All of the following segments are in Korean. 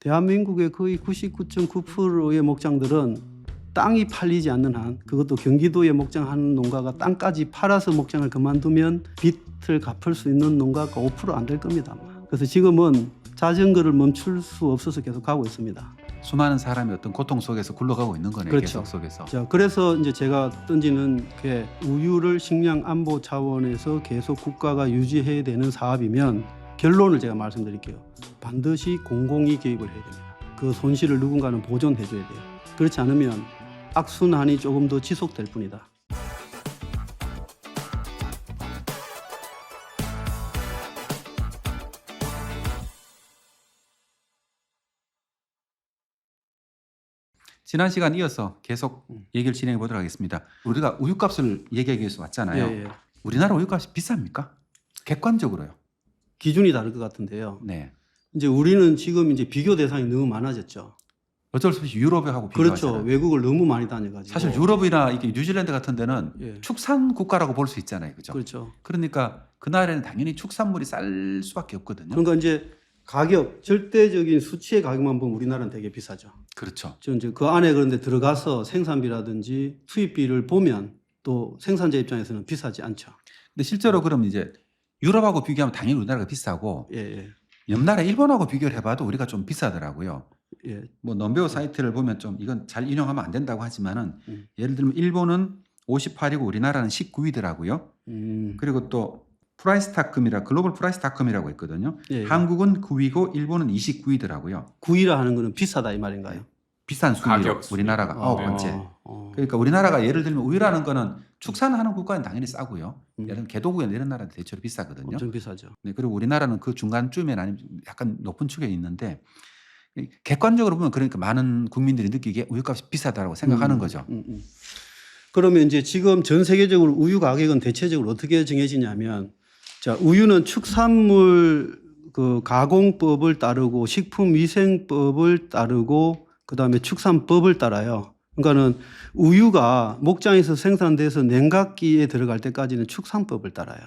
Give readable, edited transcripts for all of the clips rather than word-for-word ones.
대한민국의 거의 99.9%의 목장들은 땅이 팔리지 않는 한, 그것도 경기도에 목장하는 농가가 땅까지 팔아서 목장을 그만두면 빚을 갚을 수 있는 농가가 5% 안 될 겁니다. 그래서 지금은 자전거를 멈출 수 없어서 계속 가고 있습니다. 수많은 사람이 어떤 고통 속에서 굴러가고 있는 거네요. 그렇죠. 계속 속에서. 자, 그래서 이제 제가 던지는 게 우유를 식량 안보 차원에서 계속 국가가 유지해야 되는 사업이면 결론을 제가 말씀드릴게요. 반드시 공공이 개입을 해야 됩니다. 그 손실을 누군가는 보존해 줘야 돼요. 그렇지 않으면 악순환이 조금 더 지속될 뿐이다. 지난 시간 이어서 계속 얘기를 진행해 보도록 하겠습니다. 우리가 우유값을 얘기하기 위해서 왔잖아요. 예. 우리나라 우유값이 비쌉니까? 객관적으로요. 기준이 다를 것 같은데요. 네. 이제 우리는 지금 이제 비교 대상이 너무 많아졌죠. 어쩔 수 없이 유럽하고 그렇죠. 비교하잖아요. 외국을 너무 많이 다녀가지고. 사실 유럽이나 이게 뉴질랜드 같은 데는 예. 축산 국가라고 볼 수 있잖아요. 그죠? 그렇죠. 그러니까 그 나라에는 당연히 축산물이 쌀 수밖에 없거든요. 그러니까 이제 가격, 절대적인 수치의 가격만 보면 우리나라는 되게 비싸죠. 그렇죠. 저 이제 그 안에 그런데 들어가서 생산비라든지 수입비를 보면 또 생산자 입장에서는 비싸지 않죠. 근데 실제로 그럼 이제 유럽하고 비교하면 당연히 우리나라가 비싸고 예. 옆 나라 일본하고 비교를 해봐도 우리가 좀 비싸더라고요. 예. 뭐 넘베오 사이트를 보면 좀 이건 잘 인용하면 안 된다고 하지만은 예를 들면 일본은 58이고 우리나라는 19위더라고요. 그리고 또 프라이스타컴이라 글로벌 프라이스타컴이라고 있거든요. 예. 한국은 9위고 일본은 29위더라고요. 구이라 하는 거는 비싸다 이 말인가요? 비싼 순위로 가격 순위. 우리나라가 아홉 번째. 어. 그러니까 우리나라가 예를 들면 우유라는 거는 축산하는 국가는 당연히 싸고요. 예를 들면 개도국이나 이런 나라는 대체로 비싸거든요. 엄청 비싸죠. 네, 그리고 우리나라는 그 중간쯤에 아니면 약간 높은 축에 있는데 객관적으로 보면 그러니까 많은 국민들이 느끼기에 우유값이 비싸다고 생각하는 거죠. 그러면 이제 지금 전 세계적으로 우유 가격은 대체적으로 어떻게 정해지냐면, 자, 우유는 축산물 그 가공법을 따르고 식품위생법을 따르고 그다음에 축산법을 따라요. 그러니까는 우유가 목장에서 생산돼서 냉각기에 들어갈 때까지는 축산법을 따라요.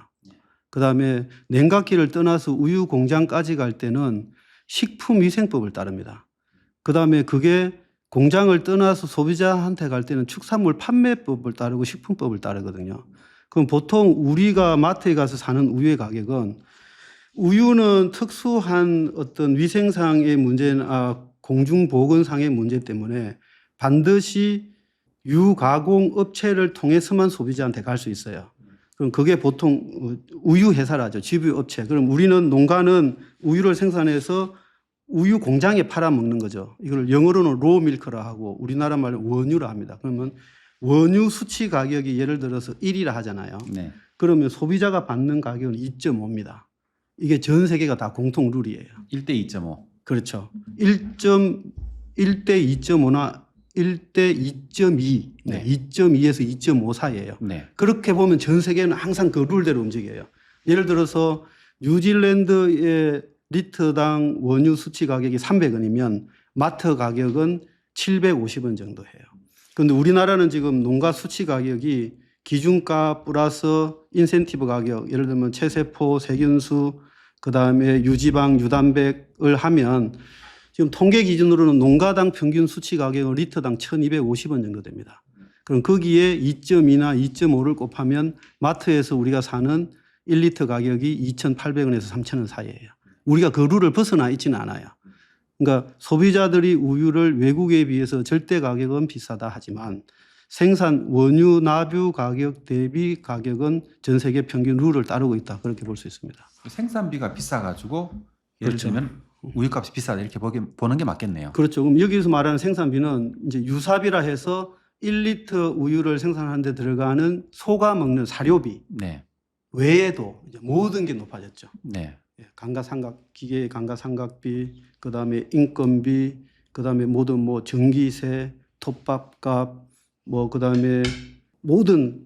그다음에 냉각기를 떠나서 우유 공장까지 갈 때는 식품위생법을 따릅니다. 그다음에 그게 공장을 떠나서 소비자한테 갈 때는 축산물 판매법을 따르고 식품법을 따르거든요. 그럼 보통 우리가 마트에 가서 사는 우유의 가격은, 우유는 특수한 어떤 위생상의 문제나 공중보건상의 문제 때문에 반드시 유가공 업체를 통해서만 소비자한테 갈 수 있어요. 그럼 그게 보통 우유 회사라죠. 지부 업체. 그럼 우리는 농가는 우유를 생산해서 우유 공장에 팔아 먹는 거죠. 이걸 영어로는 로우 밀크라 하고 우리나라 말로 원유라 합니다. 그러면 원유 수치 가격이 예를 들어서 1이라 하잖아요. 네. 그러면 소비자가 받는 가격은 2.5입니다. 이게 전 세계가 다 공통 룰이에요. 1대 2.5. 그렇죠. 1대 2.5나 1대 2.2, 네. 2.2에서 2.5 사이예요. 네. 그렇게 보면 전 세계는 항상 그 룰대로 움직여요. 예를 들어서 뉴질랜드의 리터당 원유 수치 가격이 300원이면 마트 가격은 750원 정도 해요. 그런데 우리나라는 지금 농가 수치 가격이 기준가 플러스 인센티브 가격, 예를 들면 체세포, 세균수, 그다음에 유지방, 유단백을 하면 지금 통계 기준으로는 농가당 평균 수치 가격은 리터당 1,250원 정도 됩니다. 그럼 거기에 2.2나 2.5를 곱하면 마트에서 우리가 사는 1리터 가격이 2,800원에서 3,000원 사이예요. 우리가 그 룰을 벗어나 있지는 않아요. 그러니까 소비자들이 우유를 외국에 비해서 절대 가격은 비싸다 하지만 생산 원유 나뷰 가격 대비 가격은 전 세계 평균 룰을 따르고 있다. 그렇게 볼 수 있습니다. 생산비가 비싸가지고 예를 그렇죠. 들면 우유값이 비싸다 이렇게 보는 게 맞겠네요. 그렇죠. 그럼 여기서 말하는 생산비는 이제 유사비라 해서 1리터 우유를 생산하는 데 들어가는 소가 먹는 사료비 네. 외에도 이제 모든 게 높아졌죠. 네. 감가상각, 기계 감가상각비, 그다음에 인건비, 그다음에 모든 뭐 전기세, 톱밥값, 뭐 그다음에 모든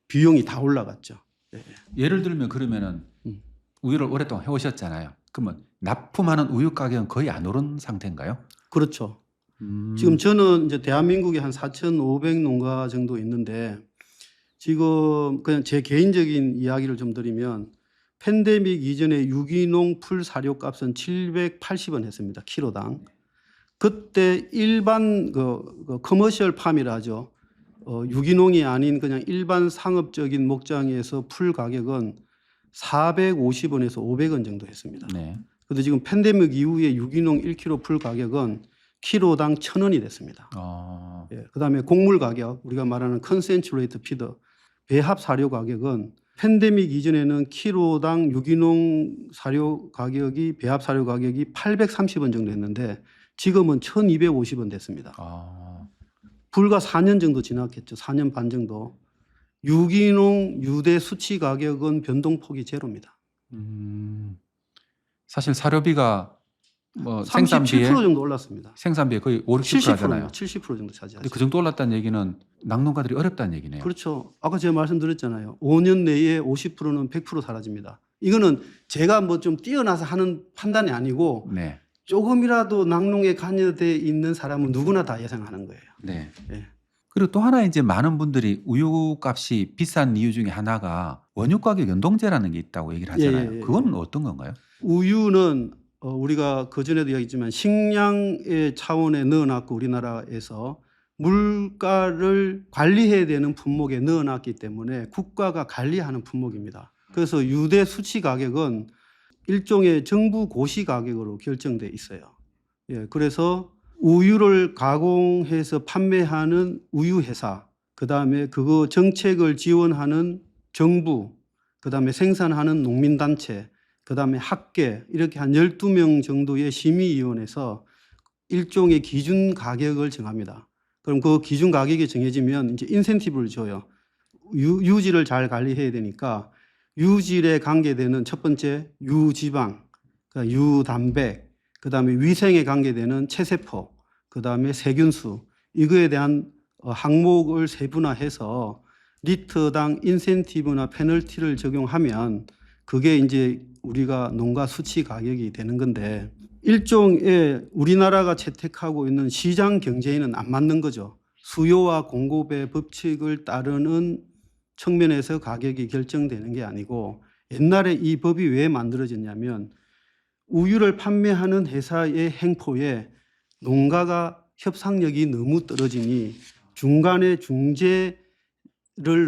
비용이 다 올라갔죠. 예를 들면 그러면은 우유를 오랫동안 해오셨잖아요. 그러면 납품하는 우유 가격은 거의 안 오른 상태인가요? 그렇죠. 지금 저는 이제 대한민국에 한 4,500 농가 정도 있는데 지금 그냥 제 개인적인 이야기를 좀 드리면 팬데믹 이전에 유기농 풀 사료값은 780원 했습니다. 키로당. 그때 일반 그 커머셜 팜이라 하죠. 유기농이 아닌 그냥 일반 상업적인 목장에서 풀 가격은 450원에서 500원 정도 했습니다. 네. 그런데 지금 팬데믹 이후에 유기농 1kg 풀 가격은 키로당 1,000원이 됐습니다. 예, 그다음에 곡물 가격, 우리가 말하는 컨센트레이트 피더, 배합 사료 가격은 팬데믹 이전에는 키로당 유기농 사료 가격이 배합 사료 가격이 830원 정도 했는데 지금은 1,250원 됐습니다. 불과 4년 정도 지났겠죠. 4년 반 정도. 유기농 유대 수치 가격은 변동폭이 제로입니다. 사실 사료비가 뭐 37% 생산비에 정도 올랐습니다. 생산비에 거의 5, 60% 하잖아요. 70% 정도 차지하죠. 근데 그 정도 올랐다는 얘기는 낙농가들이 어렵다는 얘기네요. 그렇죠. 아까 제가 말씀드렸잖아요. 5년 내에 50%는 100% 사라집니다. 이거는 제가 뭐 좀 뛰어나서 하는 판단이 아니고 네. 조금이라도 낙농에 관여돼 있는 사람은 누구나 다 예상하는 거예요. 네. 예. 그리고 또 하나 이제 많은 분들이 우유값이 비싼 이유 중에 하나가 원유 가격 연동제라는 게 있다고 얘기를 하잖아요. 예. 그건 어떤 건가요? 우유는 우리가 그전에도 이야기했지만 식량의 차원에 넣어놨고 우리나라에서 물가를 관리해야 되는 품목에 넣어놨기 때문에 국가가 관리하는 품목입니다. 그래서 유대 수치 가격은 일종의 정부 고시 가격으로 결정돼 있어요. 예, 그래서 우유를 가공해서 판매하는 우유 회사, 그다음에 그거 정책을 지원하는 정부, 그다음에 생산하는 농민단체, 그다음에 학계 이렇게 한 12명 정도의 심의위원회에서 일종의 기준 가격을 정합니다. 그럼 그 기준 가격이 정해지면 이제 인센티브를 줘요. 유지를 잘 관리해야 되니까 유질에 관계되는 첫 번째 유지방, 그러니까 유단백, 그다음에 위생에 관계되는 체세포, 그다음에 세균수 이거에 대한 항목을 세분화해서 리터당 인센티브나 페널티를 적용하면 그게 이제 우리가 농가 수치 가격이 되는 건데 일종의 우리나라가 채택하고 있는 시장 경제에는 안 맞는 거죠. 수요와 공급의 법칙을 따르는 측면에서 가격이 결정되는 게 아니고 옛날에 이 법이 왜 만들어졌냐면 우유를 판매하는 회사의 행포에 농가가 협상력이 너무 떨어지니 중간에 중재를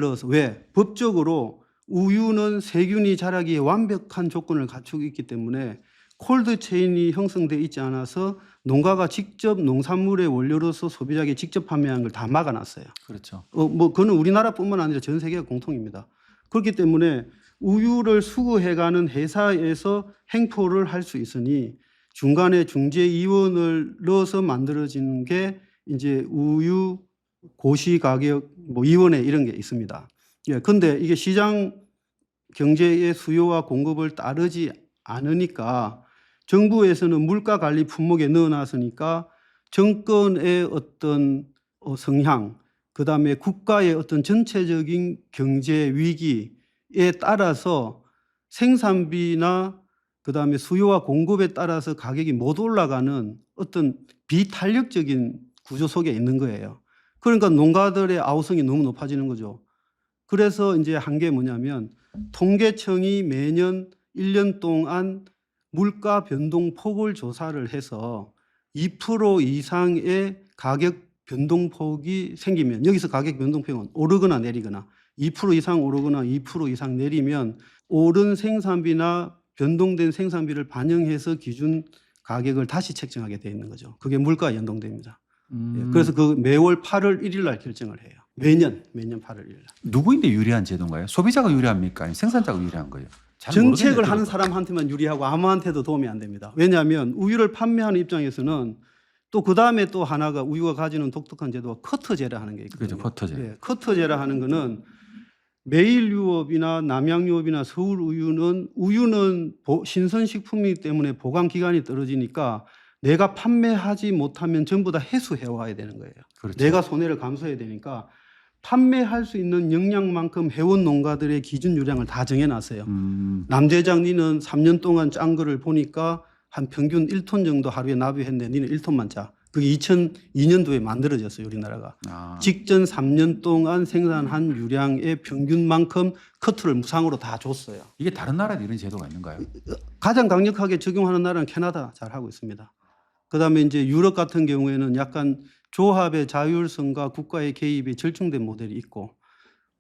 넣어서 왜? 법적으로 우유는 세균이 자라기에 완벽한 조건을 갖추고 있기 때문에 콜드 체인이 형성되어 있지 않아서 농가가 직접 농산물의 원료로서 소비자에게 직접 판매하는 걸 다 막아놨어요. 그렇죠. 뭐 그거는 우리나라뿐만 아니라 전 세계가 공통입니다. 그렇기 때문에 우유를 수거해가는 회사에서 행포를 할 수 있으니 중간에 중재위원을 넣어서 만들어지는 게 이제 우유 고시 가격 뭐 위원회 이런 게 있습니다. 예, 근데 이게 시장 경제의 수요와 공급을 따르지 않으니까 정부에서는 물가 관리 품목에 넣어놨으니까 정권의 어떤 성향, 그다음에 국가의 어떤 전체적인 경제 위기에 따라서 생산비나 그다음에 수요와 공급에 따라서 가격이 못 올라가는 어떤 비탄력적인 구조 속에 있는 거예요. 그러니까 농가들의 아우성이 너무 높아지는 거죠. 그래서 이제 한 게 뭐냐면 통계청이 매년 1년 동안 물가 변동폭을 조사를 해서 2% 이상의 가격 변동폭이 생기면 여기서 가격 변동폭은 오르거나 내리거나 2% 이상 오르거나 2% 이상 내리면 오른 생산비나 변동된 생산비를 반영해서 기준 가격을 다시 책정하게 되어 있는 거죠. 그게 물가와 연동됩니다. 예, 그래서 그 매월 8월 1일 날 결정을 해요. 매년 8월 1일 날. 누구인데 유리한 제도인가요? 소비자가 유리합니까? 아니면 생산자가 유리한 거예요? 잘 정책을 모르겠네요, 하는 그것도. 사람한테만 유리하고 아무한테도 도움이 안 됩니다. 왜냐하면 우유를 판매하는 입장에서는 또 그 다음에 또 하나가 우유가 가지는 독특한 제도가 커터제라 하는 게 있거든요. 그렇죠, 커터제. 예, 커터제라 하는 거는 매일유업이나 남양유업이나 서울우유는 신선식품이기 때문에 보관 기간이 떨어지니까 내가 판매하지 못하면 전부 다 해수해 와야 되는 거예요. 그렇죠. 내가 손해를 감수해야 되니까 판매할 수 있는 영양만큼 해온 농가들의 기준 유량을 다 정해놨어요. 남대장 니는 3년 동안 짠 거를 보니까 한 평균 1톤 정도 하루에 납유했는데 니는 1톤만 짜. 그게 2002년도에 만들어졌어요, 우리나라가. 아. 직전 3년 동안 생산한 유량의 평균만큼 커트를 무상으로 다 줬어요. 이게 다른 나라에 이런 제도가 있는가요? 가장 강력하게 적용하는 나라는 캐나다 잘 하고 있습니다. 그다음에 이제 유럽 같은 경우에는 약간 조합의 자율성과 국가의 개입이 절충된 모델이 있고.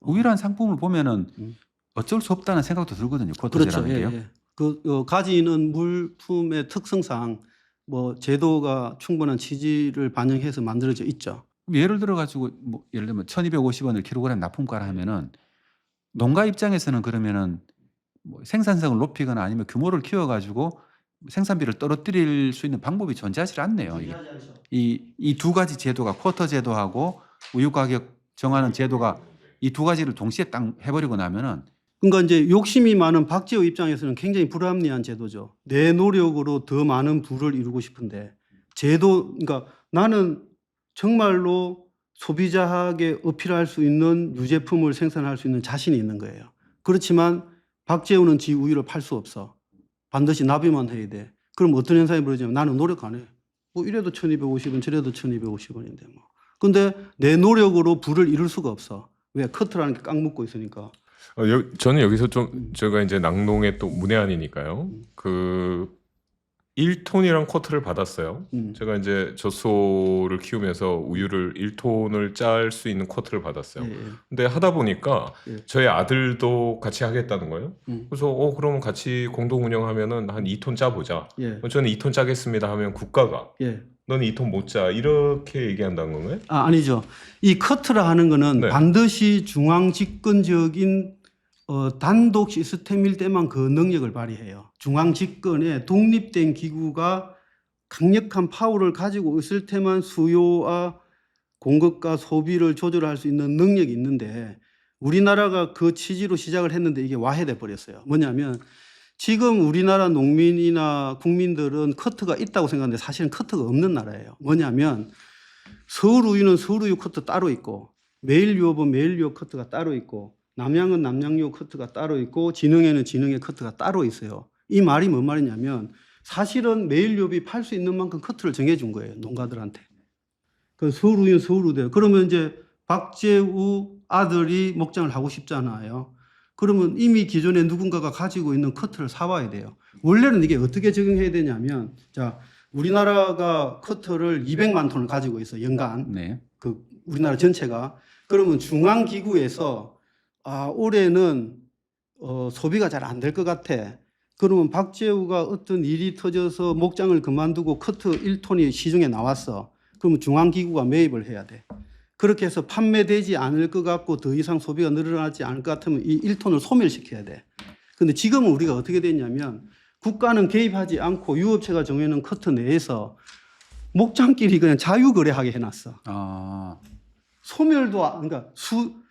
우유란 상품을 보면은 어쩔 수 없다는 생각도 들거든요. 그렇죠. 쿼터제라는 게요. 가지는 물품의 특성상 뭐 제도가 충분한 취지를 반영해서 만들어져 있죠. 그럼 예를 들어 가지고 뭐 예를 들면 1,250원을 킬로그램 납품가를 하면은 농가 입장에서는 그러면은 뭐 생산성을 높이거나 아니면 규모를 키워 가지고 생산비를 떨어뜨릴 수 있는 방법이 존재하지 않네요. 이 두 가지 제도가 쿼터 제도하고 우유 가격 정하는 제도가 이 두 가지를 동시에 딱 해버리고 나면은 그러니까 이제 욕심이 많은 박재호 입장에서는 굉장히 불합리한 제도죠. 내 노력으로 더 많은 부를 이루고 싶은데 그러니까 나는 정말로 소비자에게 어필할 수 있는 유제품을 생산할 수 있는 자신이 있는 거예요. 그렇지만 박재호는 지 우유를 팔 수 없어. 반드시 납입만 해야 돼. 그럼 어떤 현상이 벌어지냐면 나는 노력 안 해. 뭐 이래도 1,250원, 저래도 1,250원인데 뭐. 근데 내 노력으로 부를 이룰 수가 없어. 왜? 커트라는 게 꽉 묶고 있으니까. 저는 여기서 좀 제가 이제 낙농의 또 문외한이니까요. 그 1톤이랑 쿼터를 받았어요. 제가 이제 젖소를 키우면서 우유를 1톤을 짤 수 있는 쿼터를 받았어요. 예, 예. 근데 하다 보니까 예. 저희 아들도 같이 하겠다는 거예요. 음. 그래서 그러면 같이 공동 운영하면은 한 2톤 짜보자. 예. 저는 2톤 짜겠습니다 하면 국가가 예. 너는 2톤 못 짜 이렇게 얘기한다는 건가요? 아니죠. 이 커트라 하는 거는 네. 반드시 중앙 집권적인 단독 시스템일 때만 그 능력을 발휘해요. 중앙 집권에 독립된 기구가 강력한 파워를 가지고 있을 때만 수요와 공급과 소비를 조절할 수 있는 능력이 있는데 우리나라가 그 취지로 시작을 했는데 이게 와해돼 버렸어요. 뭐냐면 지금 우리나라 농민이나 국민들은 커트가 있다고 생각하는데 사실은 커트가 없는 나라예요. 뭐냐면 서울우유는 서울우유 커트 따로 있고 매일유업은 매일유업 커트가 따로 있고 남양은 남양유 커트가 따로 있고 진흥에는 진흥의 커트가 따로 있어요. 이 말이 뭔 말이냐면 사실은 매일유업이 팔 수 있는 만큼 커트를 정해준 거예요. 농가들한테. 그 서울우유는 서울우유대요. 그러면 이제 박재우 아들이 목장을 하고 싶잖아요. 그러면 이미 기존에 누군가가 가지고 있는 커트를 사와야 돼요. 원래는 이게 어떻게 적용해야 되냐면, 자, 우리나라가 커트를 200만 톤을 가지고 있어, 연간. 네. 그 우리나라 전체가. 그러면 중앙기구에서, 올해는, 소비가 잘 안 될 것 같아. 그러면 박재우가 어떤 일이 터져서 목장을 그만두고 커트 1톤이 시중에 나왔어. 그러면 중앙기구가 매입을 해야 돼. 그렇게 해서 판매되지 않을 것 같고 더 이상 소비가 늘어나지 않을 것 같으면 이 1톤을 소멸시켜야 돼. 근데 지금은 우리가 어떻게 됐냐면 국가는 개입하지 않고 유업체가 정해놓은 커트 내에서 목장끼리 그냥 자유거래하게 해놨어. 소멸도, 그러니까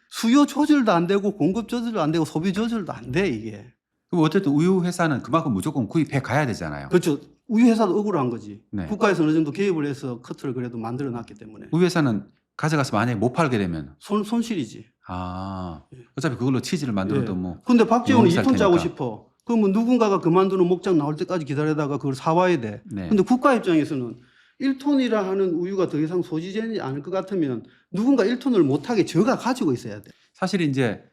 수요 조절도 안 되고 공급 조절도 안 되고 소비 조절도 안 돼, 이게. 그럼 어쨌든 우유 회사는 그만큼 무조건 구입해 가야 되잖아요. 그렇죠. 우유 회사도 억울한 거지. 네. 국가에서 어느 정도 개입을 해서 커트를 그래도 만들어 놨기 때문에. 우유 회사는 가져가서 만약에 못 팔게 되면 손실이지. 어차피 그걸로 치즈를 만들어도 예. 뭐. 근데 박재훈은 비쌀 2톤 짜고 테니까. 싶어. 그러면 누군가가 그만두는 목장 나올 때까지 기다리다가 그걸 사와야 돼. 네. 근데 국가 입장에서는 1톤이라 하는 우유가 더 이상 소지되지 않을 것 같으면 누군가 1톤을 못하게 저가 가지고 있어야 돼. 사실 이제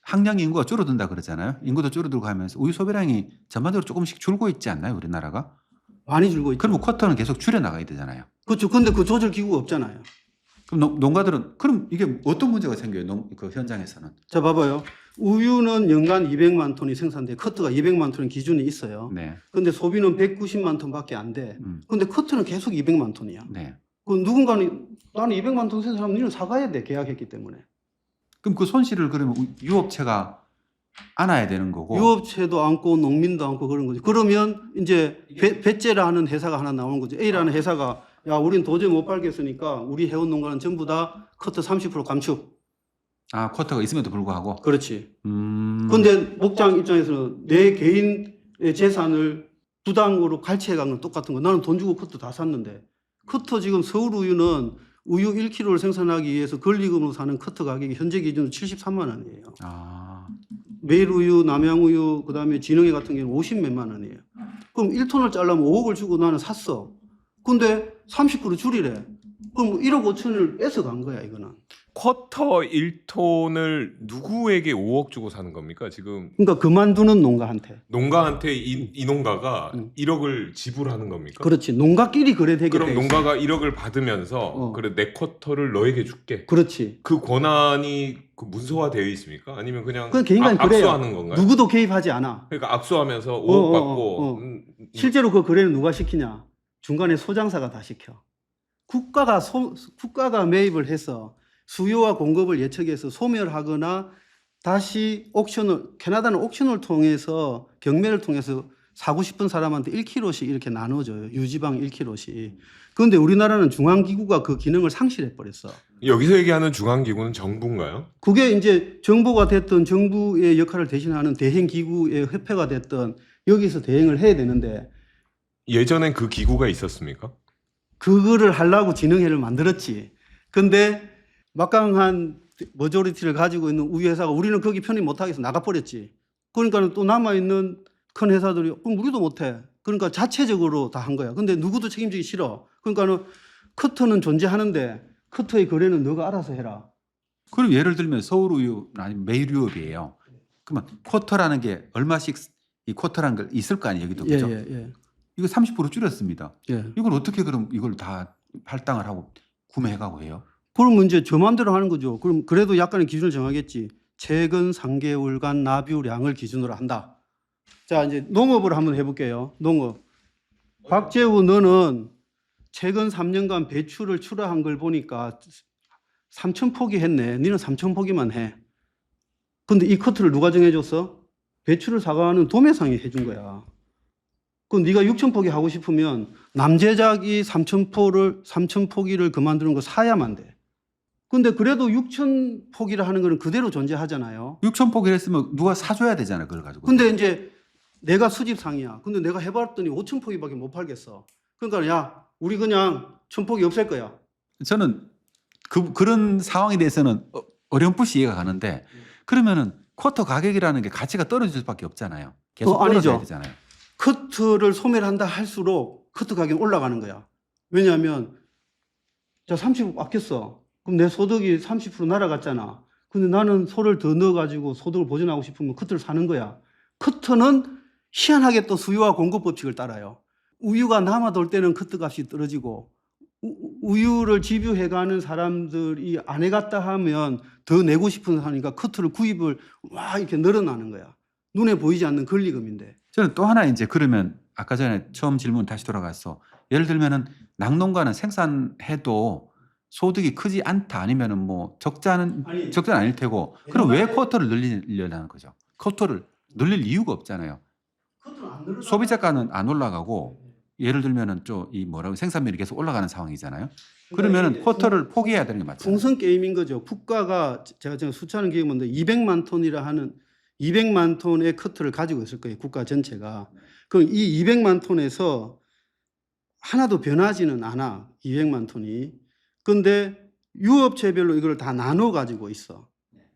학령 인구가 줄어든다 그러잖아요. 인구도 줄어들고 하면서 우유 소비량이 전반적으로 조금씩 줄고 있지 않나요, 우리나라가? 많이 줄고 있죠. 그러면 쿼터는 계속 줄여 나가야 되잖아요. 그렇죠. 근데 그 조절 기구가 없잖아요. 그럼 농가들은 그럼 이게 어떤 문제가 생겨요? 그 현장에서는. 자, 봐봐요. 우유는 연간 200만 톤이 생산돼. 커트가 200만 톤의 기준이 있어요. 네. 근데 소비는 190만 톤밖에 안 돼. 근데 커트는 계속 200만 톤이야. 네. 그 누군가는 나는 200만 톤 생산하면 니는 사가야 돼. 계약했기 때문에. 그럼 그 손실을 그러면 유업체가 안아야 되는 거고. 유업체도 안고 농민도 안고 그런 거지. 그러면 이제 배째라는 회사가 하나 나오는 거죠. A라는 회사가 야, 우린 도저히 못 팔겠으니까 우리 해운 농가는 전부 다 커트 30% 감축. 쿼터가 있음에도 불구하고. 그렇지. 근데 목장 입장에서는 내 개인의 재산을 부당으로 갈취해 간 건 똑같은 거. 나는 돈 주고 커트 다 샀는데. 커터 지금 서울우유는 우유 1kg를 생산하기 위해서 권리금으로 사는 커터 가격이 현재 기준으로 73만 원이에요. 매일우유, 남양우유, 그다음에 진흥회 같은 경우는 50몇만 원이에요. 그럼 1톤을 짜려면 5억을 주고 나는 샀어. 근데 30% 줄이래. 그럼 1억 5천을 뺏어간 거야 이거는. 쿼터 1톤을 누구에게 5억 주고 사는 겁니까? 지금 그러니까 그만두는 농가한테. 농가한테 이 농가가 응. 1억을 지불하는 겁니까? 그렇지. 농가끼리 거래되게 그럼 돼 있어. 농가가 1억을 받으면서 그래 내 쿼터를 너에게 줄게. 그렇지. 그 권한이 그 문서화되어 있습니까? 아니면 그냥 그건 개인간이 그래요. 압수하는 건가요? 누구도 개입하지 않아. 그러니까 압수하면서 5억 받고 실제로 그 거래는 누가 시키냐? 중간에 소장사가 다 시켜. 국가가 매입을 해서 수요와 공급을 예측해서 소멸하거나 다시 캐나다는 옥션을 통해서 경매를 통해서 사고 싶은 사람한테 1kg씩 이렇게 나눠줘요. 유지방 1kg씩. 그런데 우리나라는 중앙기구가 그 기능을 상실해 버렸어. 여기서 얘기하는 중앙기구는 정부인가요? 그게 이제 정부가 됐든 정부의 역할을 대신하는 대행기구의 협회가 됐든 여기서 대행을 해야 되는데 예전엔 그 기구가 있었습니까? 그거를 하려고 진흥회를 만들었지. 근데 막강한 머저리티를 가지고 있는 우유 회사가 우리는 거기 편입 못하겠어 나가버렸지. 그러니까 또 남아있는 큰 회사들이 그럼 우리도 못해. 그러니까 자체적으로 다 한 거야. 근데 누구도 책임지기 싫어. 그러니까 커터는 존재하는데 커터의 거래는 너가 알아서 해라. 그럼 예를 들면 서울우유 아니면 매일유업이에요. 그러면 쿼터라는 게 얼마씩 이 쿼터라는 걸 있을 거 아니에요, 여기도 그죠? 이거 30% 줄였습니다. 예. 이걸 어떻게 그럼 이걸 다 할당을 하고 구매해가고 해요? 그럼 이제 저 마음대로 하는 거죠. 그럼 그래도 약간의 기준을 정하겠지. 최근 3개월간 나뷰량을 기준으로 한다. 자, 이제 농업을 한번 해볼게요. 농업. 박재우, 너는 최근 3년간 배추를 출하한 걸 보니까 3,000포기 했네. 너는 3,000포기만 해. 근데 이 커트를 누가 정해줬어? 배추를 사가는 도매상이 해준 거야. 그럼 네가 6,000포기 하고 싶으면 남제작이 3,000포기를 그만두는 거 사야만 돼. 근데 그래도 6,000포기를 하는 거는 그대로 존재하잖아요. 6,000포기를 했으면 누가 사줘야 되잖아요, 그걸 가지고. 근데 이제 내가 수집상이야. 근데 내가 해봤더니 5,000포기밖에 못 팔겠어. 그러니까 야, 우리 그냥 1,000포기 없앨 거야. 저는 그런 상황에 대해서는 어렴풋이 이해가 가는데 그러면은 쿼터 가격이라는 게 가치가 떨어질 수밖에 없잖아요. 계속 떨어져야 아니죠. 되잖아요. 커트를 소멸한다 할수록 커트 가격이 올라가는 거야. 왜냐하면 자 30억 아꼈어. 그럼 내 소득이 30% 날아갔잖아. 근데 나는 소를 더 넣어가지고 소득을 보존하고 싶으면 커트를 사는 거야. 커트는 희한하게 또 수요와 공급 법칙을 따라요. 우유가 남아돌 때는 커트 값이 떨어지고 우유를 집유해가는 사람들이 안 해갔다 하면 더 내고 싶은 사람이니까 커트를 구입을 와 이렇게 늘어나는 거야. 눈에 보이지 않는 권리금인데. 저는 또 하나 이제 그러면 아까 전에 처음 질문 다시 돌아가서 예를 들면은 낙농가는 생산해도 소득이 크지 않다 아니면은 뭐 적자는 아닐 테고 그럼 왜 쿼터를 늘리려는 거죠? 쿼터를 늘릴 이유가 없잖아요. 소비자가는 안 올라가고 예를 들면은 이 뭐라고 생산량이 계속 올라가는 상황이잖아요. 그러면은 쿼터를 포기해야 되는 게 맞죠. 풍선 게임인 거죠. 국가가 제가 숫자는 기억이 없는데 200만 톤이라 하는 200만 톤의 커트를 가지고 있을 거예요. 국가 전체가. 그럼 이 200만 톤에서 하나도 변하지는 않아. 200만 톤이. 근데 유업체별로 이걸 다 나눠 가지고 있어.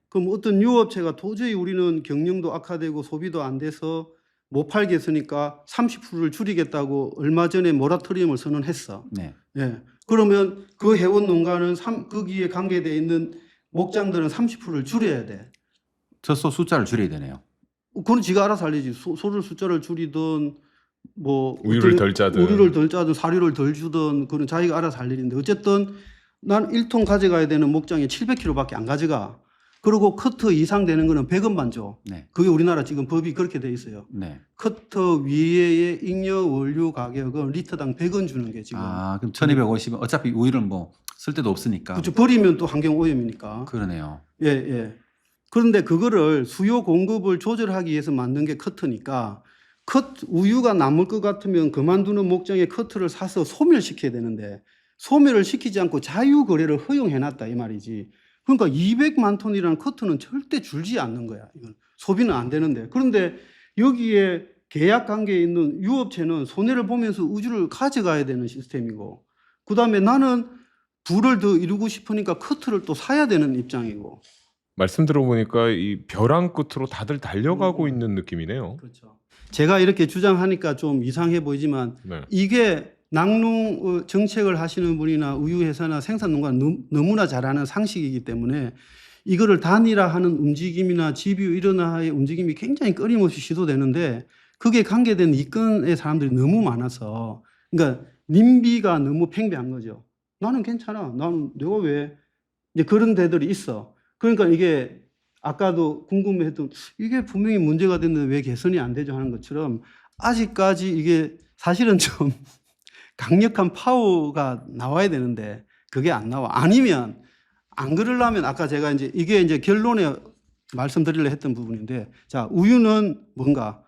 그럼 어떤 유업체가 도저히 우리는 경영도 악화되고 소비도 안 돼서 못 팔겠으니까 30%를 줄이겠다고 얼마 전에 모라토리엄을 선언했어. 네. 예. 그러면 그 해원 농가는 거기에 관계되어 있는 목장들은 30%를 줄여야 돼. 젖소 숫자를 줄여야 되네요. 그건 지가 알아서 알리지. 소를 숫자를 줄이든 뭐 우유를 덜 짜든 사료를 덜 주든 그건 자기가 알아서 할 일인데 어쨌든 난 1톤 가져가야 되는 목장에 700kg밖에 안 가져가. 그리고 커터 이상 되는 거는 100원만 줘. 네. 그게 우리나라 지금 법이 그렇게 돼 있어요. 네. 커터 위에의 잉여 원료 가격은 리터당 100원 주는 게 지금. 아, 그럼 1,250원 어차피 우유를 뭐 쓸 데도 없으니까. 그렇죠. 버리면 또 환경 오염이니까. 그러네요. 예, 예. 그런데 그거를 수요 공급을 조절하기 위해서 만든 게 커터니까 우유가 남을 것 같으면 그만두는 목장에 커터를 사서 소멸시켜야 되는데 소멸을 시키지 않고 자유거래를 허용해놨다 이 말이지. 그러니까 200만 톤이라는 커터는 절대 줄지 않는 거야. 이건 소비는 안 되는데. 그런데 여기에 계약 관계에 있는 유업체는 손해를 보면서 우주를 가져가야 되는 시스템이고 그다음에 나는 부를 더 이루고 싶으니까 커터를 또 사야 되는 입장이고. 말씀 들어보니까 이 벼랑 끝으로 다들 달려가고 있는 느낌이네요. 그렇죠. 제가 이렇게 주장하니까 좀 이상해 보이지만 네. 이게 낙농 정책을 하시는 분이나 우유회사나 생산농가는 너무나 잘 아는 상식이기 때문에 이거를 단일화하는 움직임이나 집유 일원화의 움직임이 굉장히 끊임없이 시도되는데 그게 관계된 이권의 사람들이 너무 많아서 그러니까 님비가 너무 팽배한 거죠. 나는 괜찮아. 나는 내가 왜 이제 그런 데들이 있어. 그러니까 이게 아까도 궁금해했던 이게 분명히 문제가 됐는데 왜 개선이 안 되죠 하는 것처럼 아직까지 이게 사실은 좀 강력한 파워가 나와야 되는데 그게 안 나와. 아니면 안 그러려면 아까 제가 이제 이게 이제 결론에 말씀드리려 했던 부분인데 자, 우유는 뭔가?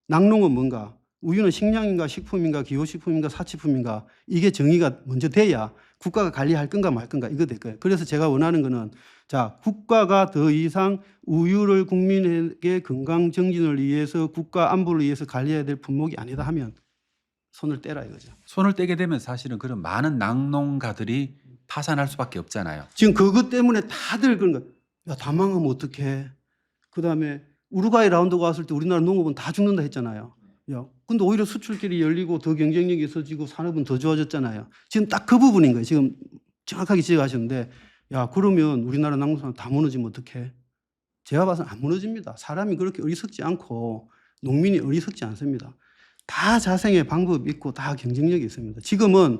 낙농은 뭔가? 우유는 식량인가 식품인가 기호식품인가 사치품인가 이게 정의가 먼저 돼야 국가가 관리할 건가 말 건가 이거 될 거예요. 그래서 제가 원하는 거는 자, 국가가 더 이상 우유를 국민에게 건강 정진을 위해서 국가 안보를 위해서 관리해야 될 품목이 아니다 하면 손을 떼라 이거죠. 손을 떼게 되면 사실은 그런 많은 낙농가들이 파산할 수밖에 없잖아요. 지금 그것 때문에 다들 그런 거. 야, 다 망하면 어떡해. 그다음에 우루과이 라운드가 왔을 때 우리나라 농업은 다 죽는다 했잖아요. 야, 근데 오히려 수출길이 열리고 더 경쟁력이 있어지고 산업은 더 좋아졌잖아요. 지금 딱 그 부분인 거예요. 지금 정확하게 지적하셨는데 야, 그러면 우리나라 낙농산업 다 무너지면 어떡해? 제가 봐서는 안 무너집니다. 사람이 그렇게 어리석지 않고 농민이 어리석지 않습니다. 다 자생의 방법이 있고 다 경쟁력이 있습니다. 지금은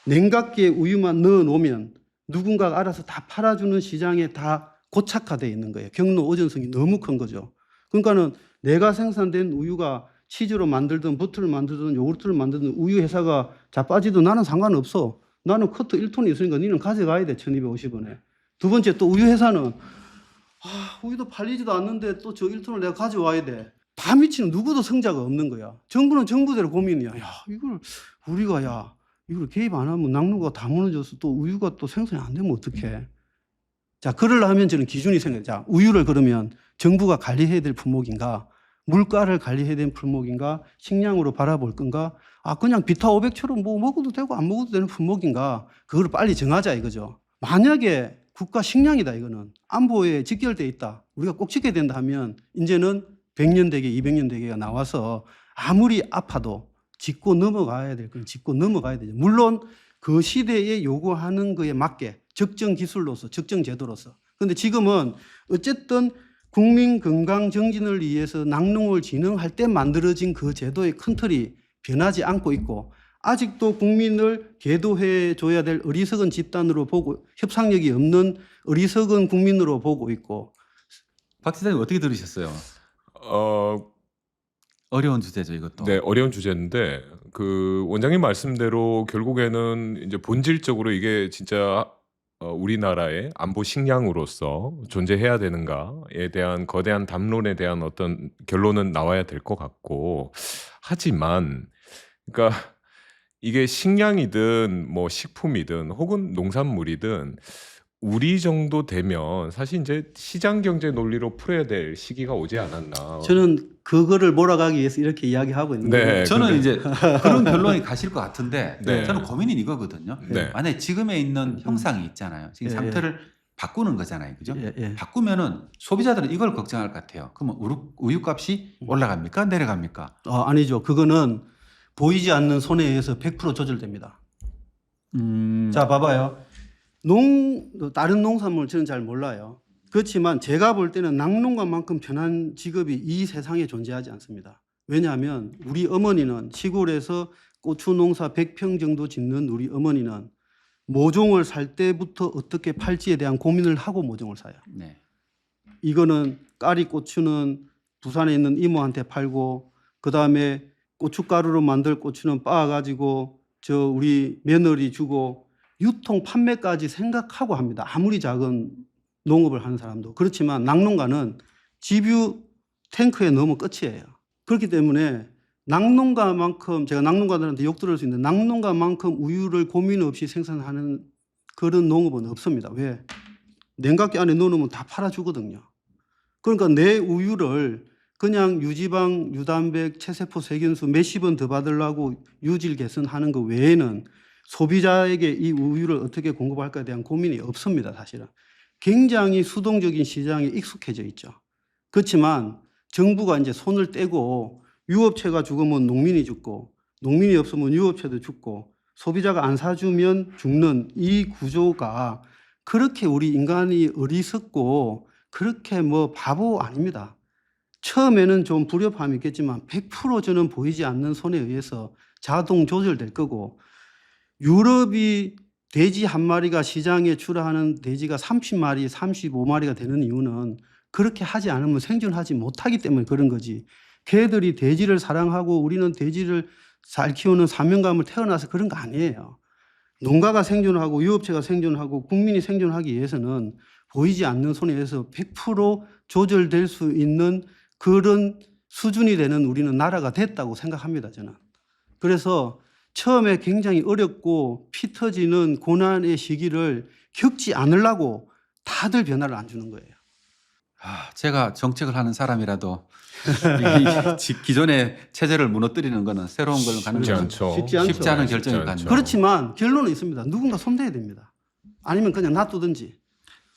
냉각기에 우유만 넣어 놓으면 누군가가 알아서 다 팔아주는 시장에 다 고착화되어 있는 거예요. 경로 오전성이 너무 큰 거죠. 그러니까는 내가 생산된 우유가 치즈로 만들든 버터를 만들든 요구르트를 만들든 우유 회사가 자빠지도 나는 상관없어. 나는 커트 1톤이 있으니까 니는 가져가야 돼. 1250원에. 두 번째 또 우유 회사는 우유도 팔리지도 않는데 또 저 1톤을 내가 가져와야 돼. 다 미치는 누구도 성자가 없는 거야. 정부는 정부대로 고민이야. 야, 이걸 우리가 이걸 개입 안 하면 낙농가가 다 무너져서 또 우유가 또 생산이 안 되면 어떡해. 자, 그러려면 저는 기준이 생겨요. 자, 우유를 그러면 정부가 관리해야 될 품목인가? 물가를 관리해야 되는 품목인가? 식량으로 바라볼 건가? 그냥 비타 500처럼 뭐 먹어도 되고 안 먹어도 되는 품목인가? 그걸 빨리 정하자 이거죠. 만약에 국가 식량이다 이거는 안보에 직결돼 있다. 우리가 꼭 지켜야 된다 하면 이제는 100년 대계, 200년 대계가 나와서 아무리 아파도 짚고 넘어가야 될 건 짚고 넘어가야 되죠. 물론 그 시대에 요구하는 거에 맞게 적정 기술로서 적정 제도로서. 그런데 지금은 어쨌든 국민 건강 정진을 위해서 낙농을 진흥할 때 만들어진 그 제도의 큰 틀이 변하지 않고 있고 아직도 국민을 계도해 줘야 될 어리석은 집단으로 보고 협상력이 없는 어리석은 국민으로 보고 있고. 박 지사님 어떻게 들으셨어요? 어려운 주제죠 이것도. 네, 어려운 주제인데 그 원장님 말씀대로 결국에는 이제 본질적으로 이게 진짜 우리나라의 안보 식량으로서 존재해야 되는가에 대한 거대한 담론에 대한 어떤 결론은 나와야 될 것 같고 하지만 그러니까 이게 식량이든 뭐 식품이든 혹은 농산물이든 우리 정도 되면 사실 이제 시장 경제 논리로 풀어야 될 시기가 오지 않았나. 저는 그거를 몰아가기 위해서 이렇게 이야기하고 있는 거예요. 네, 저는 근데- 이제 그런 결론이 가실 것 같은데 네. 저는 고민은 이거거든요. 네. 만약에 지금에 있는 형상이 있잖아요. 지금 예, 상태를 바꾸는 거잖아요. 그죠? 예. 바꾸면은 소비자들은 이걸 걱정할 것 같아요. 그러면 우유값이 올라갑니까? 내려갑니까? 아니죠. 그거는 보이지 않는 손에 의해서 100% 조절됩니다. 자, 봐봐요. 다른 농산물 저는 잘 몰라요. 그렇지만 제가 볼 때는 낙농가만큼 편한 직업이 이 세상에 존재하지 않습니다. 왜냐하면 우리 어머니는 시골에서 고추 농사 100평 정도 짓는 우리 어머니는 모종을 살 때부터 어떻게 팔지에 대한 고민을 하고 모종을 사요. 네. 이거는 까리 고추는 부산에 있는 이모한테 팔고 그다음에 고춧가루로 만들 고추는 빻아가지고 저 우리 며느리 주고 유통 판매까지 생각하고 합니다. 아무리 작은 농업을 하는 사람도. 그렇지만 낙농가는 집유 탱크에 넣으면 끝이에요. 그렇기 때문에 낙농가만큼 제가 낙농가들한테 욕 들을 수 있는데 낙농가만큼 우유를 고민 없이 생산하는 그런 농업은 없습니다. 왜? 냉각기 안에 넣어놓으면 다 팔아주거든요. 그러니까 내 우유를 그냥 유지방, 유단백, 체세포 세균수 몇십 원 더 받으려고 유질 개선하는 거 외에는 소비자에게 이 우유를 어떻게 공급할까에 대한 고민이 없습니다. 사실은. 굉장히 수동적인 시장에 익숙해져 있죠. 그렇지만 정부가 이제 손을 떼고 유업체가 죽으면 농민이 죽고 농민이 없으면 유업체도 죽고 소비자가 안 사주면 죽는 이 구조가 그렇게 우리 인간이 어리석고 그렇게 뭐 바보 아닙니다. 처음에는 좀 불협화음이 있겠지만 100% 저는 보이지 않는 손에 의해서 자동 조절될 거고, 유럽이 돼지 한 마리가 시장에 출하하는 돼지가 30마리, 35마리가 되는 이유는 그렇게 하지 않으면 생존하지 못하기 때문에 그런 거지. 걔들이 돼지를 사랑하고 우리는 돼지를 잘 키우는 사명감을 태어나서 그런 거 아니에요. 농가가 생존하고 유업체가 생존하고 국민이 생존하기 위해서는 보이지 않는 손에 의해서 100% 조절될 수 있는 그런 수준이 되는 우리는 나라가 됐다고 생각합니다, 저는. 그래서 처음에 굉장히 어렵고 피 터지는 고난의 시기를 겪지 않으려고 다들 변화를 안 주는 거예요. 제가 정책을 하는 사람이라도 기존의 체제를 무너뜨리는 거는 새로운 걸 가는 쉽지 건 않죠. 쉽지 않죠. 쉽지 않은 결정일 쉽지 것 않죠. 같네요. 그렇지만 결론은 있습니다. 누군가 손대야 됩니다. 아니면 그냥 놔두든지.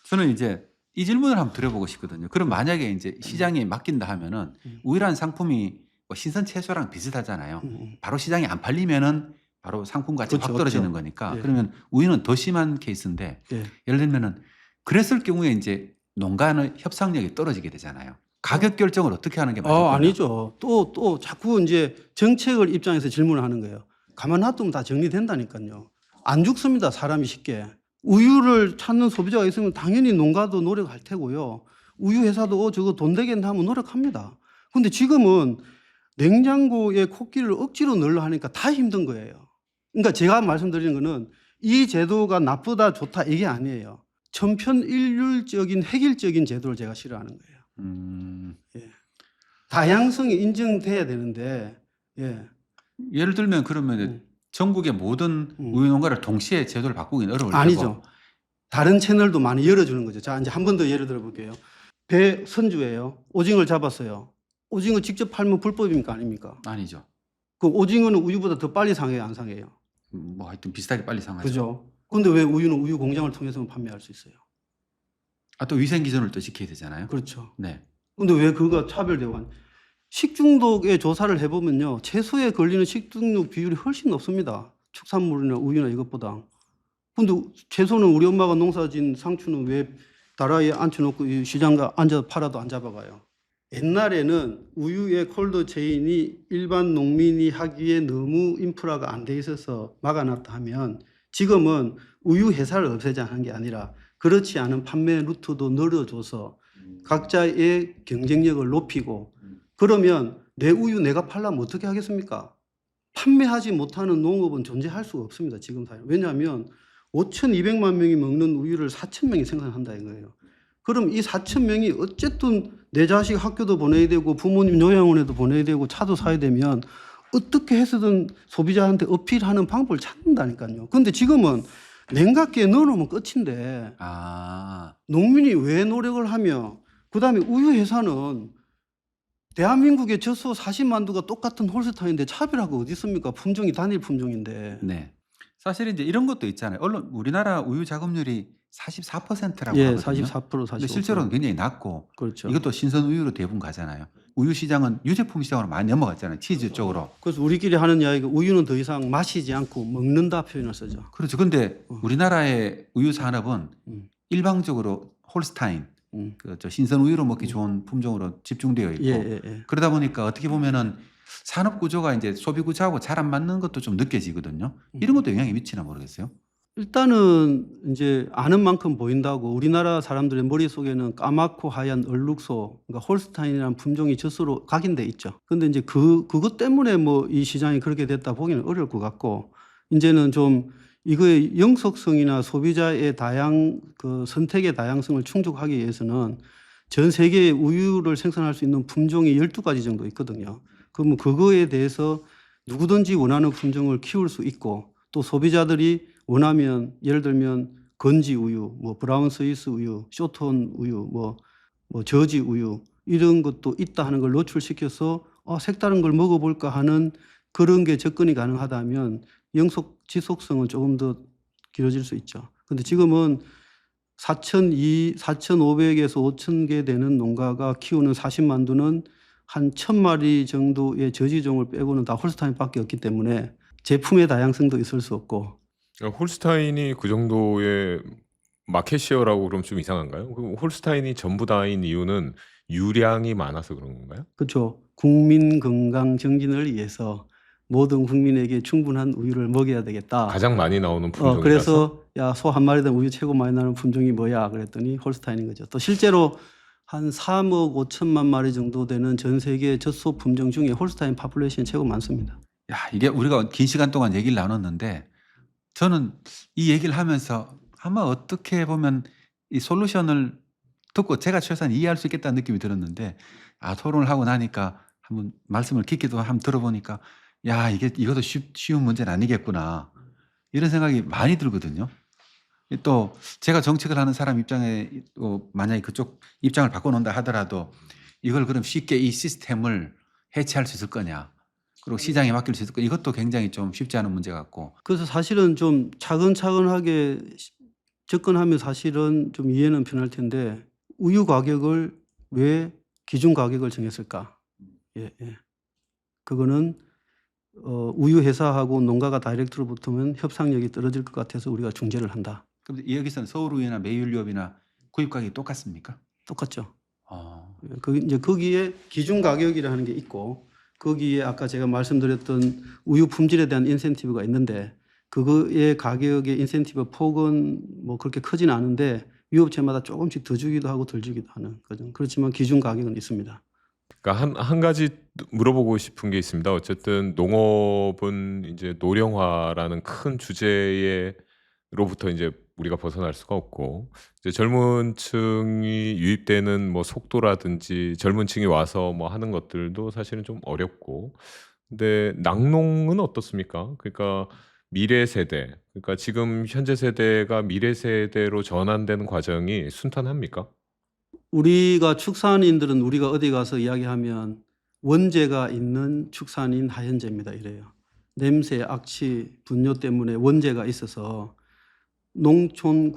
저는 이제 이 질문을 한번 드려보고 싶거든요. 그럼 만약에 이제 시장에 맡긴다 하면은 우유라는 상품이 뭐 신선 채소랑 비슷하잖아요. 바로 시장에 안 팔리면은 바로 상품 가치 그렇죠, 확 떨어지는 그렇죠. 거니까. 예. 그러면 우유는 더 심한 케이스인데 예. 예를 들면은 그랬을 경우에 이제 농가의 협상력이 떨어지게 되잖아요. 가격 결정을 어떻게 하는 게 맞을까요? 아니죠. 또 자꾸 이제 정책을 입장에서 질문을 하는 거예요. 가만 놔두면 다 정리된다니까요. 안 죽습니다, 사람이 쉽게. 우유를 찾는 소비자가 있으면 당연히 농가도 노력할 테고요. 우유 회사도 저거 돈 되겠나 하면 노력합니다. 근데 지금은 냉장고에 코끼리를 억지로 넣으려 하니까 다 힘든 거예요. 그러니까 제가 말씀드리는 거는 이 제도가 나쁘다 좋다 이게 아니에요. 천편일률적인 획일적인 제도를 제가 싫어하는 거예요. 예. 다양성이 인정돼야 되는데, 예. 예를 들면 그러면 전국의 모든 우유 농가를 동시에 제도를 바꾸기는 어려울 테고. 아니죠. 다른 채널도 많이 열어주는 거죠. 자, 이제 한 번 더 예를 들어 볼게요. 배 선주예요. 오징어를 잡았어요. 오징어 직접 팔면 불법입니까? 아닙니까? 아니죠. 그 오징어는 우유보다 더 빨리 상해요? 안 상해요? 뭐 하여튼 비슷하게 빨리 상하죠. 그죠? 근데 왜 우유는 우유 공장을 통해서만 판매할 수 있어요? 또 위생 기준을 또 지켜야 되잖아요. 그렇죠. 네. 근데 왜 그거 차별되고 하냐? 식중독의 조사를 해보면요. 채소에 걸리는 식중독 비율이 훨씬 높습니다. 축산물이나 우유나 이것보다. 근데 채소는 우리 엄마가 농사진 상추는 왜 다라이에 앉혀놓고 이 시장 앉아서 팔아도 안 잡아가요? 옛날에는 우유의 콜드체인이 일반 농민이 하기에 너무 인프라가 안 돼 있어서 막아놨다 하면 지금은 우유 회사를 없애자 하는 게 아니라 그렇지 않은 판매 루트도 늘어줘서 각자의 경쟁력을 높이고, 그러면 내 우유 내가 팔려면 어떻게 하겠습니까? 판매하지 못하는 농업은 존재할 수가 없습니다. 지금 사회. 왜냐하면 5,200만 명이 먹는 우유를 4,000명이 생산한다 이거예요. 그럼 이 4,000명이 어쨌든 내 자식 학교도 보내야 되고 부모님 요양원에도 보내야 되고 차도 사야 되면 어떻게 해서든 소비자한테 어필하는 방법을 찾는다니까요. 근데 지금은 냉각기에 넣어놓으면 끝인데 농민이 왜 노력을 하며, 그다음에 우유 회사는 대한민국의 젖소 40만 두가 똑같은 홀스타인인데 차별화가 어디 있습니까? 품종이 단일 품종인데. 네. 사실 이제 이런 것도 있잖아요. 우리나라 우유 작업률이 44%라고 예, 하거든요. 44%, 45%. 근데 실제로는 굉장히 낮고, 그렇죠. 이것도 신선 우유로 대부분 가잖아요. 우유 시장은 유제품 시장으로 많이 넘어갔잖아요. 치즈 쪽으로. 그래서 우리끼리 하는 이야기가 우유는 더 이상 마시지 않고 먹는다 표현을 쓰죠. 그렇죠. 근데 우리나라의 우유 산업은 일방적으로 홀스타인, 저 신선 우유로 먹기 좋은 품종으로 집중되어 있고, 그러다 보니까 어떻게 보면은 산업 구조가 이제 소비 구조하고 잘 안 맞는 것도 좀 느껴지거든요. 이런 것도 영향이 미치나 모르겠어요. 일단은 이제 아는 만큼 보인다고 우리나라 사람들의 머릿속에는 까맣고 하얀 얼룩소, 그러니까 홀스타인이라는 품종이 젖소로 각인돼 있죠. 근데 이제 그것 때문에 뭐 이 시장이 그렇게 됐다 보기는 어려울 것 같고, 이제는 좀 이거의 영속성이나 소비자의 선택의 다양성을 충족하기 위해서는 전 세계에 우유를 생산할 수 있는 품종이 12가지 정도 있거든요. 그러면 그거에 대해서 누구든지 원하는 품종을 키울 수 있고, 또 소비자들이 원하면 예를 들면 건지 우유, 뭐 브라운 스위스 우유, 쇼톤 우유, 뭐 저지 우유 이런 것도 있다 하는 걸 노출시켜서 색다른 걸 먹어볼까 하는 그런 게 접근이 가능하다면 지속성은 조금 더 길어질 수 있죠. 근데 지금은 4,500에서 5,000개 되는 농가가 키우는 40만 두는 한 1,000마리 정도의 저지종을 빼고는 다 홀스타인밖에 없기 때문에 제품의 다양성도 있을 수 없고. 홀스타인이 그 정도의 마켓시어라고 그러면 좀 이상한가요? 그럼 홀스타인이 전부 다인 이유는 유량이 많아서 그런 건가요? 그렇죠. 국민 건강 정진을 위해서 모든 국민에게 충분한 우유를 먹여야 되겠다. 가장 많이 나오는 품종이라서. 그래서 야, 소 한 마리당 우유 최고 많이 나는 품종이 뭐야? 그랬더니 홀스타인인 거죠. 또 실제로 한 3억 5천만 마리 정도 되는 전 세계 젖소 품종 중에 홀스타인 파퓰레이션이 최고 많습니다. 야, 이게 우리가 긴 시간 동안 얘기를 나눴는데 저는 이 얘기를 하면서 아마 어떻게 보면 이 솔루션을 듣고 제가 최소한 이해할 수 있겠다는 느낌이 들었는데 토론을 하고 나니까 한번 말씀을 깊게도 한번 들어보니까 야, 이것도 쉬운 문제는 아니겠구나. 이런 생각이 많이 들거든요. 또 제가 정책을 하는 사람 입장에 만약에 그쪽 입장을 바꿔놓는다 하더라도 이걸 그럼 쉽게 이 시스템을 해체할 수 있을 거냐. 그리고 시장에 맡길 수 있을 거냐. 이것도 굉장히 좀 쉽지 않은 문제 같고. 그래서 사실은 좀 차근차근하게 접근하면 사실은 좀 이해는 편할 텐데 우유 가격을 왜 기준 가격을 정했을까? 예. 그거는 우유 회사하고 농가가 다이렉트로 붙으면 협상력이 떨어질 것 같아서 우리가 중재를 한다. 그럼 여기서는 서울우유나 매일유업이나 구입 가격이 똑같습니까? 똑같죠. 어. 거기에 기준 가격이라는 게 있고 거기에 아까 제가 말씀드렸던 우유 품질에 대한 인센티브가 있는데 그거의 가격의 인센티브 폭은 뭐 그렇게 크진 않은데 유업체마다 조금씩 더 주기도 하고 덜 주기도 하는 거죠. 그렇지만 기준 가격은 있습니다. 그러니까 한 가지 물어보고 싶은 게 있습니다. 어쨌든 농업은 이제 노령화라는 큰 주제로부터 이제 우리가 벗어날 수가 없고 이제 젊은 층이 유입되는 뭐 속도라든지 젊은 층이 와서 뭐 하는 것들도 사실은 좀 어렵고 근데 낙농은 어떻습니까? 그러니까 미래 세대, 그러니까 지금 현재 세대가 미래 세대로 전환되는 과정이 순탄합니까? 우리가 축산인들은 우리가 어디 가서 이야기하면 원재가 있는 축산인 하현재입니다. 이래요. 냄새, 악취, 분뇨 때문에 원재가 있어서 농촌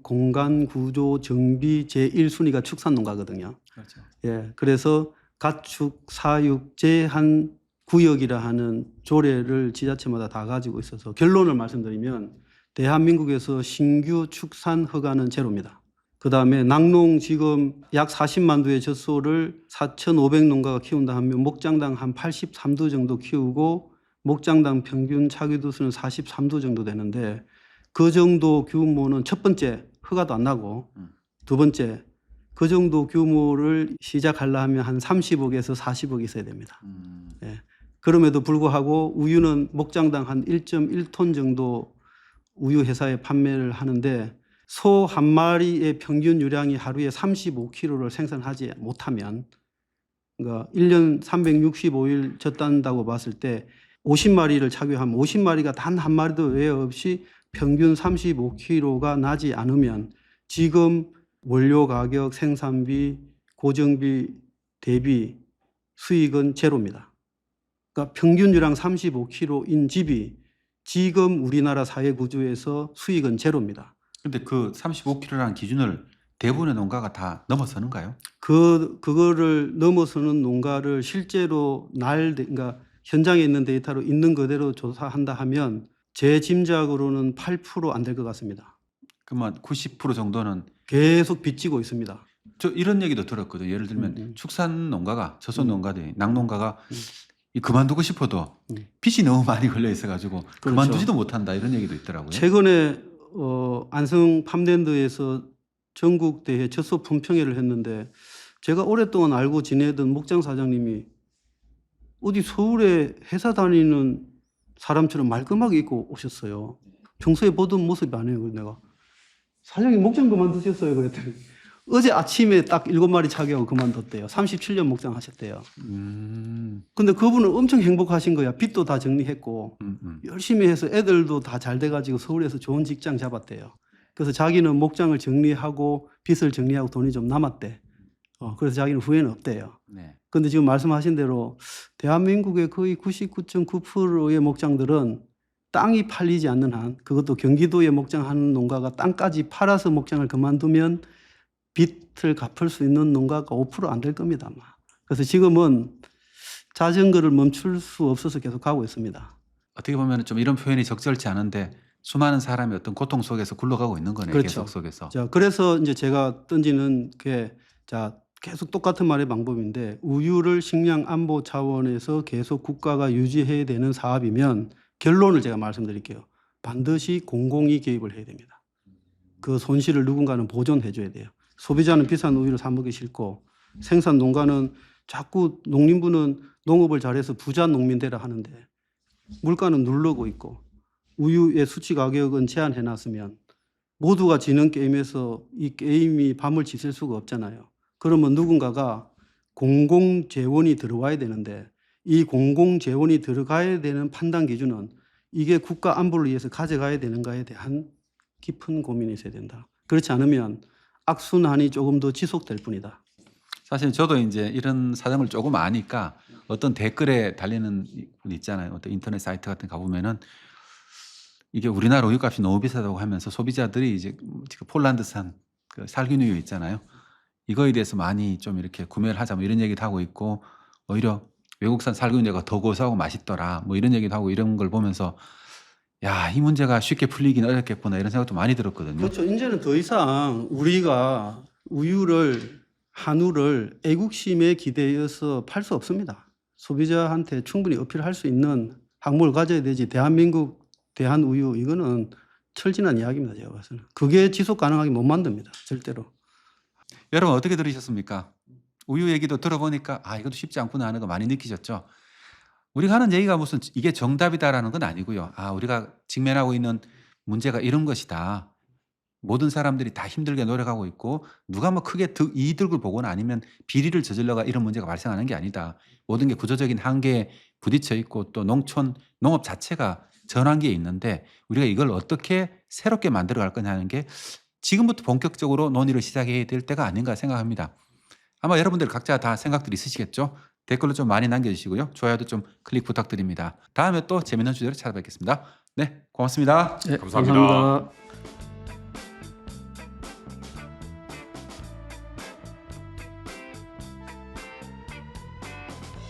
공간 구조 정비 제1순위가 축산농가거든요. 그렇죠. 예, 그래서 가축, 사육, 제한 구역이라 하는 조례를 지자체마다 다 가지고 있어서 결론을 말씀드리면 대한민국에서 신규 축산 허가는 제로입니다. 그 다음에 낙농 지금 약 40만 두의 젖소를 4,500농가가 키운다 하면 목장당 한 83두 정도 키우고 목장당 평균 차기두 수는 43두 정도 되는데 그 정도 규모는 첫 번째 허가도 안 나고 두 번째 그 정도 규모를 시작하려 하면 한 30억에서 40억 있어야 됩니다. 예. 그럼에도 불구하고 우유는 목장당 한 1.1톤 정도 우유 회사에 판매를 하는데 소 한 마리의 평균 유량이 하루에 35kg를 생산하지 못하면 그러니까 1년 365일 젖단다고 봤을 때 50마리를 착유하면 50마리가 단 한 마리도 외에 없이 평균 35kg가 나지 않으면 지금 원료 가격, 생산비, 고정비 대비 수익은 제로입니다. 그러니까 평균 유량 35kg인 집이 지금 우리나라 사회 구조에서 수익은 제로입니다. 근데 그 35kg라는 기준을 대부분의 농가가 다 넘어서는가요? 그거를 넘어서는 농가를 실제로 그러니까 현장에 있는 데이터로 있는 그대로 조사한다 하면 제 짐작으로는 8% 안 될 것 같습니다. 그러면 90% 정도는 계속 빚지고 있습니다. 저 이런 얘기도 들었거든요. 예를 들면 축산 농가가 젖소 농가들, 낙농가가 그만두고 싶어도 빚이 너무 많이 걸려 있어가지고 그렇죠. 그만두지도 못한다 이런 얘기도 있더라고요. 최근에 안성 팜랜드에서 전국 대회 젖소 품평회를 했는데 제가 오랫동안 알고 지내던 목장 사장님이 어디 서울에 회사 다니는 사람처럼 말끔하게 입고 오셨어요. 평소에 보던 모습이 아니에요. 그래서 내가 사장님 목장 그만두셨어요. 그랬더니 어제 아침에 딱 7마리 차기하고 그만뒀대요. 37년 목장 하셨대요. 근데 그분은 엄청 행복하신 거야. 빚도 다 정리했고 열심히 해서 애들도 다 잘 돼가지고 서울에서 좋은 직장 잡았대요. 그래서 자기는 목장을 정리하고 빚을 정리하고 돈이 좀 남았대. 그래서 자기는 후회는 없대요. 네. 근데 지금 말씀하신 대로 대한민국의 거의 99.9%의 목장들은 땅이 팔리지 않는 한, 그것도 경기도에 목장하는 농가가 땅까지 팔아서 목장을 그만두면 빚을 갚을 수 있는 농가가 5% 안 될 겁니다, 아마. 그래서 지금은 자전거를 멈출 수 없어서 계속 가고 있습니다. 어떻게 보면 좀 이런 표현이 적절치 않은데 수많은 사람이 어떤 고통 속에서 굴러가고 있는 거네요. 그렇죠. 계속 속에서. 자, 그래서 이제 제가 던지는 게 자, 계속 똑같은 말의 방법인데 우유를 식량 안보 차원에서 계속 국가가 유지해야 되는 사업이면 결론을 제가 말씀드릴게요. 반드시 공공이 개입을 해야 됩니다. 그 손실을 누군가는 보존해 줘야 돼요. 소비자는 비싼 우유를 사 먹기 싫고 생산 농가는 자꾸 농림부는 농업을 잘해서 부자 농민 되라 하는데 물가는 누르고 있고 우유의 수치 가격은 제한해 놨으면 모두가 지는 게임에서 이 게임이 밤을 지샐 수가 없잖아요. 그러면 누군가가 공공재원이 들어와야 되는데 이 공공재원이 들어가야 되는 판단 기준은 이게 국가 안보를 위해서 가져가야 되는가에 대한 깊은 고민이 있어야 된다. 그렇지 않으면 악순환이 조금 더 지속될 뿐이다. 사실 저도 이제 이런 사정을 조금 아니까 어떤 댓글에 달리는 분 있잖아요. 어떤 인터넷 사이트 같은 데 가보면은 이게 우리나라 우유값이 너무 비싸다고 하면서 소비자들이 이제 지금 폴란드산 그 살균 우유 있잖아요. 이거에 대해서 많이 좀 이렇게 구매를 하자 뭐 이런 얘기도 하고 있고 오히려 외국산 살균 우유가 더 고소하고 맛있더라 뭐 이런 얘기도 하고 이런 걸 보면서 야, 이 문제가 쉽게 풀리긴 어렵겠구나 이런 생각도 많이 들었거든요. 그렇죠. 이제는 더 이상 우리가 한우를 애국심에 기대어서 팔 수 없습니다. 소비자한테 충분히 어필할 수 있는 항목을 가져야 되지. 대한민국 대한우유 이거는 철진한 이야기입니다. 제가 봐서는. 그게 지속 가능하게 못 만듭니다. 절대로. 여러분 어떻게 들으셨습니까? 우유 얘기도 들어보니까 아 이것도 쉽지 않구나 하는 거 많이 느끼셨죠? 우리가 하는 얘기가 무슨 이게 정답이다라는 건 아니고요. 아 우리가 직면하고 있는 문제가 이런 것이다. 모든 사람들이 다 힘들게 노력하고 있고 누가 뭐 크게 이득을 보거나 아니면 비리를 저질러가 이런 문제가 발생하는 게 아니다. 모든 게 구조적인 한계에 부딪혀 있고 또 농업 자체가 전환기에 있는데 우리가 이걸 어떻게 새롭게 만들어 갈 거냐 하는 게 지금부터 본격적으로 논의를 시작해야 될 때가 아닌가 생각합니다. 아마 여러분들 각자 다 생각들이 있으시겠죠? 댓글로 좀 많이 남겨주시고요. 좋아요도 좀 클릭 부탁드립니다. 다음에 또 재밌는 주제로 찾아뵙겠습니다. 네, 고맙습니다. 네, 감사합니다. 감사합니다.